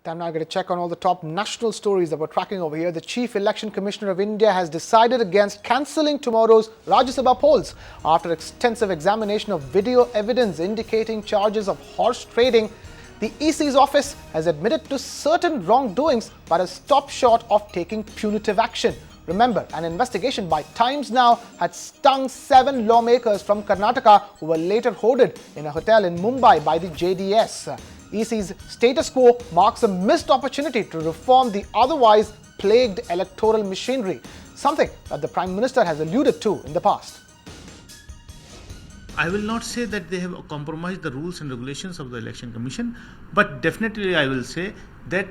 Time now, I get to check on all the top national stories that we're tracking over here. The Chief Election Commissioner of India has decided against cancelling tomorrow's Rajya Sabha polls after extensive examination of video evidence indicating charges of horse trading. The EC's office has admitted to certain wrongdoings but has stopped short of taking punitive action. Remember, an investigation by Times Now had stung 7 lawmakers from Karnataka who were later hooded in a hotel in Mumbai by the JDS. EC's status quo marks a missed opportunity to reform the otherwise plagued electoral machinery, something that the Prime Minister has alluded to in the past. I will not say that they have compromised the rules and regulations of the Election Commission, but definitely I will say that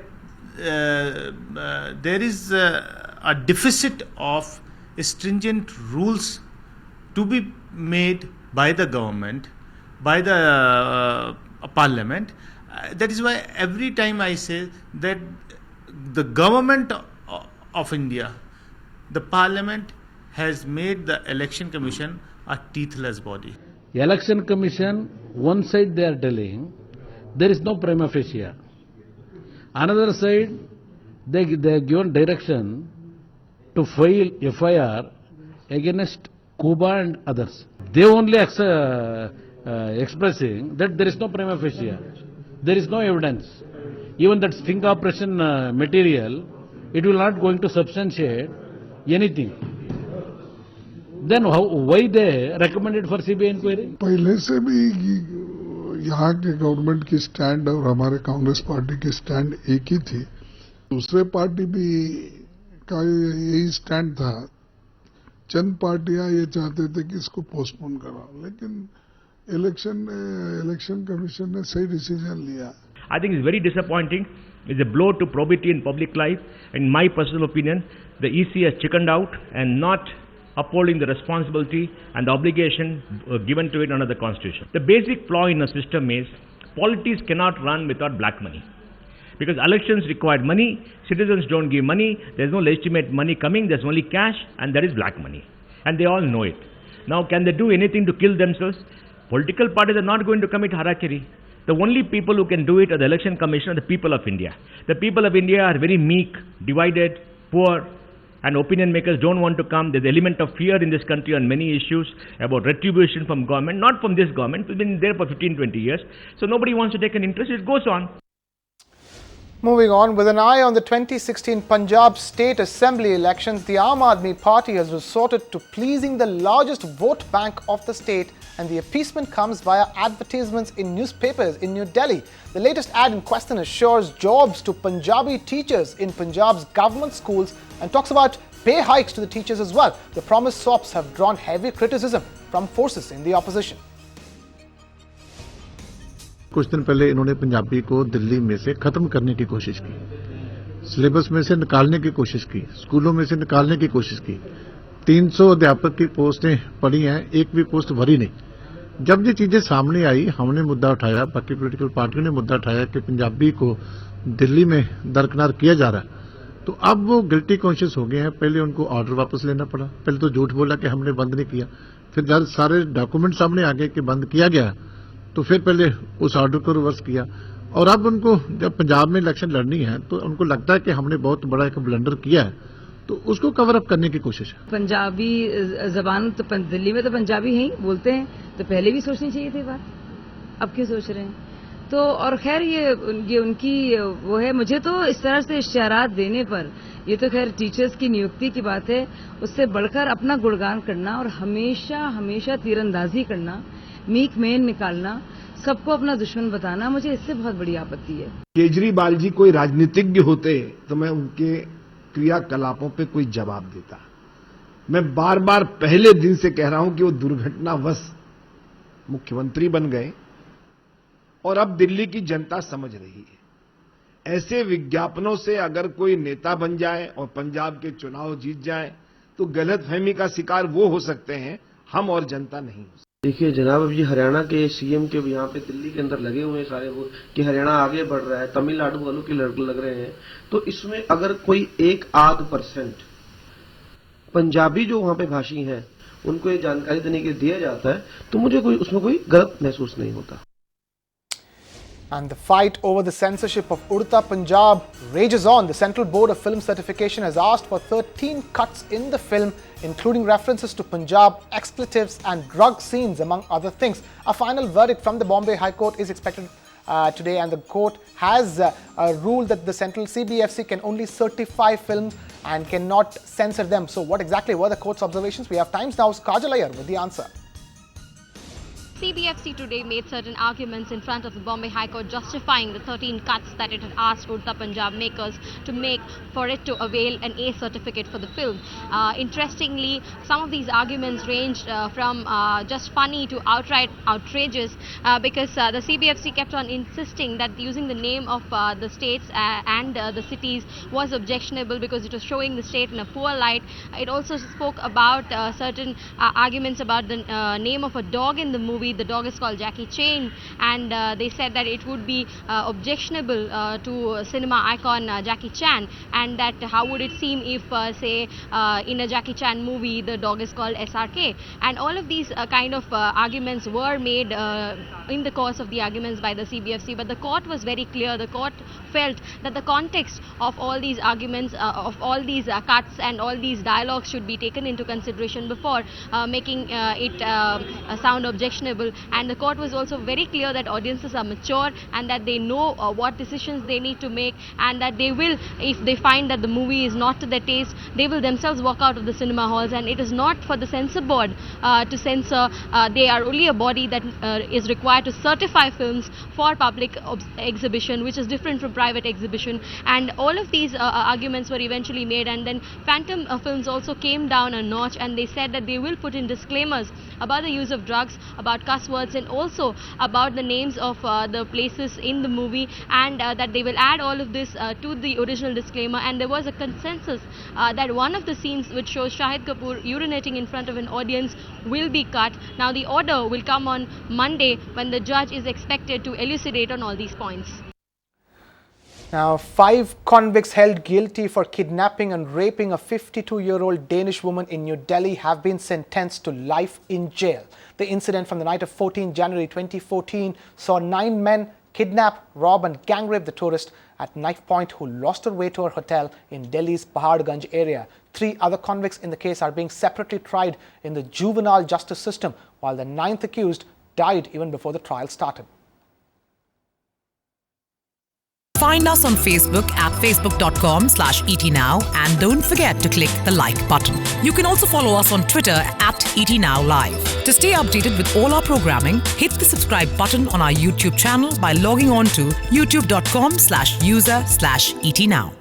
there is a deficit of stringent rules to be made by the government, by the parliament. That is why every time I say that the government of India, the parliament has made the election commission a teethless body. Election commission, one side they are telling there is no prima facie. Another side they have given direction to file FIR against Cuba and others. They only expressing that there is no prima facie. There is no evidence. Even that sting operation material, it will not going to substantiate anything. Then why they recommended for CBI inquiry? पहले से भी यहाँ के government की stand और हमारे Congress party की stand एक ही थी. दूसरे पार्टी भी का यही स्टैंड था. चंद पार्टियां ये चाहते थे कि इसको पोस्टपोन करा, लेकिन इलेक्शन कमीशन ने सही डिसीजन लिया. I think it's very disappointing. It's a blow to probity in public life. In my personal opinion, the EC has chickened out and not upholding the responsibility and the obligation given to it under the Constitution. The basic flaw in a system is politics cannot run without black money. Because elections require money, citizens don't give money, there's no legitimate money coming, there's only cash, and that is black money. And they all know it. Now, can they do anything to kill themselves? Political parties are not going to commit harakiri. The only people who can do it are the Election Commission and the people of India. The people of India are very meek, divided, poor, and opinion makers don't want to come. There's an element of fear in this country on many issues about retribution from government, not from this government. It's been there for 15, 20 years. So nobody wants to take an interest. It goes on. Moving on, with an eye on the 2016 Punjab State Assembly elections, the Aam Aadmi Party has resorted to pleasing the largest vote bank of the state, and the appeasement comes via advertisements in newspapers in New Delhi. The latest ad in question assures jobs to Punjabi teachers in Punjab's government schools and talks about pay hikes to the teachers as well. The promised swaps have drawn heavy criticism from forces in the opposition. कुछ दिन पहले इन्होंने पंजाबी को दिल्ली में से खत्म करने की कोशिश की, सिलेबस में से निकालने की कोशिश की, स्कूलों में से निकालने की कोशिश की. 300 अध्यापक की पोस्टें पड़ी हैं, एक भी पोस्ट भरी नहीं. जब ये चीजें सामने आई, हमने मुद्दा उठाया, बाकी पॉलिटिकल पार्टियों ने मुद्दा उठाया कि पंजाबी को दिल्ली में दरकिनार किया जा रहा है. तो अब वो गिल्टी कॉन्शियस हो गए हैं. पहले उनको ऑर्डर वापस लेना पड़ा. पहले तो झूठ बोला कि हमने बंद नहीं किया, फिर जब सारे डॉक्यूमेंट सामने आ गए कि बंद किया गया, तो फिर पहले उस ऑर्डर को रिवर्स किया. और अब उनको जब पंजाब में इलेक्शन लड़नी है तो उनको लगता है कि हमने बहुत बड़ा एक ब्लंडर किया है, तो उसको कवर अप करने की कोशिश है. पंजाबी जबान तो दिल्ली में तो पंजाबी है ही बोलते हैं, तो पहले भी सोचनी चाहिए थी बात. अब क्यों सोच रहे हैं? तो और खैर ये उनकी वो है. मुझे तो इस तरह से इश्तिहारात देने पर, ये तो खैर टीचर्स की नियुक्ति की बात है, उससे बढ़कर अपना गुणगान करना और हमेशा हमेशा तीरंदाजी करना, मीक मेन निकालना, सबको अपना दुश्मन बताना, मुझे इससे बहुत बड़ी आपत्ति है. केजरीवाल जी कोई राजनीतिज्ञ होते तो मैं उनके क्रियाकलापों पे कोई जवाब देता. मैं बार बार पहले दिन से कह रहा हूं कि वो दुर्घटनावश मुख्यमंत्री बन गए और अब दिल्ली की जनता समझ रही है. ऐसे विज्ञापनों से अगर कोई नेता बन जाए और पंजाब के चुनाव जीत जाए तो गलतफहमी का शिकार वो हो सकते हैं, हम और जनता नहीं हो सकते. देखिए जनाब, अब ये हरियाणा के सीएम के यहाँ पे दिल्ली के अंदर लगे हुए हैं सारे वो कि हरियाणा आगे बढ़ रहा है, तमिलनाडु वालों के लग रहे हैं. तो इसमें अगर कोई 1-8% पंजाबी जो वहां पे भाषी हैं उनको ये जानकारी देने के लिए दिया जाता है, तो मुझे उसमें कोई गलत महसूस नहीं होता. And the fight over the censorship of Udta Punjab rages on. The Central Board of Film Certification has asked for 13 cuts in the film, including references to Punjab, expletives and drug scenes, among other things. A final verdict from the Bombay High Court is expected today, and the court has ruled that the Central CBFC can only certify films and cannot censor them. So what exactly were the court's observations? We have Times Now's Kajal Iyer with the answer. CBFC today made certain arguments in front of the Bombay High Court justifying the 13 cuts that it had asked Udta Punjab makers to make for it to avail an A certificate for the film. Interestingly, some of these arguments ranged from just funny to outright outrageous because the CBFC kept on insisting that using the name of the states and the cities was objectionable because it was showing the state in a poor light. It also spoke about certain arguments about the name of a dog in the movie. The dog is called Jackie Chan, and they said that it would be objectionable to cinema icon Jackie Chan, and that how would it seem if say in a Jackie Chan movie the dog is called SRK. And all of these kind of arguments were made in the course of the arguments by the CBFC, but the court was very clear. The court felt that the context of all these arguments, of all these cuts and all these dialogues should be taken into consideration before making it sound objectionable. And the court was also very clear that audiences are mature and that they know what decisions they need to make, and that they will, if they find that the movie is not to their taste, they will themselves walk out of the cinema halls. And it is not for the censor board to censor. They are only a body that is required to certify films for public exhibition, which is different from private exhibition. And all of these arguments were eventually made, and then Phantom Films also came down a notch, and they said that they will put in disclaimers about the use of drugs, about cuss words, and also about the names of the places in the movie, and that they will add all of this to the original disclaimer. And there was a consensus that one of the scenes which shows Shahid Kapoor urinating in front of an audience will be cut. Now the order will come on Monday, when the judge is expected to elucidate on all these points. Now, 5 convicts held guilty for kidnapping and raping a 52-year-old Danish woman in New Delhi have been sentenced to life in jail. The incident from the night of 14 January 2014 saw 9 men kidnap, rob and gang rape the tourist at knife point who lost her way to her hotel in Delhi's Paharganj area. 3 other convicts in the case are being separately tried in the juvenile justice system, while the 9th accused died even before the trial started. Find us on Facebook at facebook.com/ETNow, and don't forget to click the like button. You can also follow us on Twitter at ETNowLive. To stay updated with all our programming, hit the subscribe button on our YouTube channel by logging on to youtube.com/user/ETNow.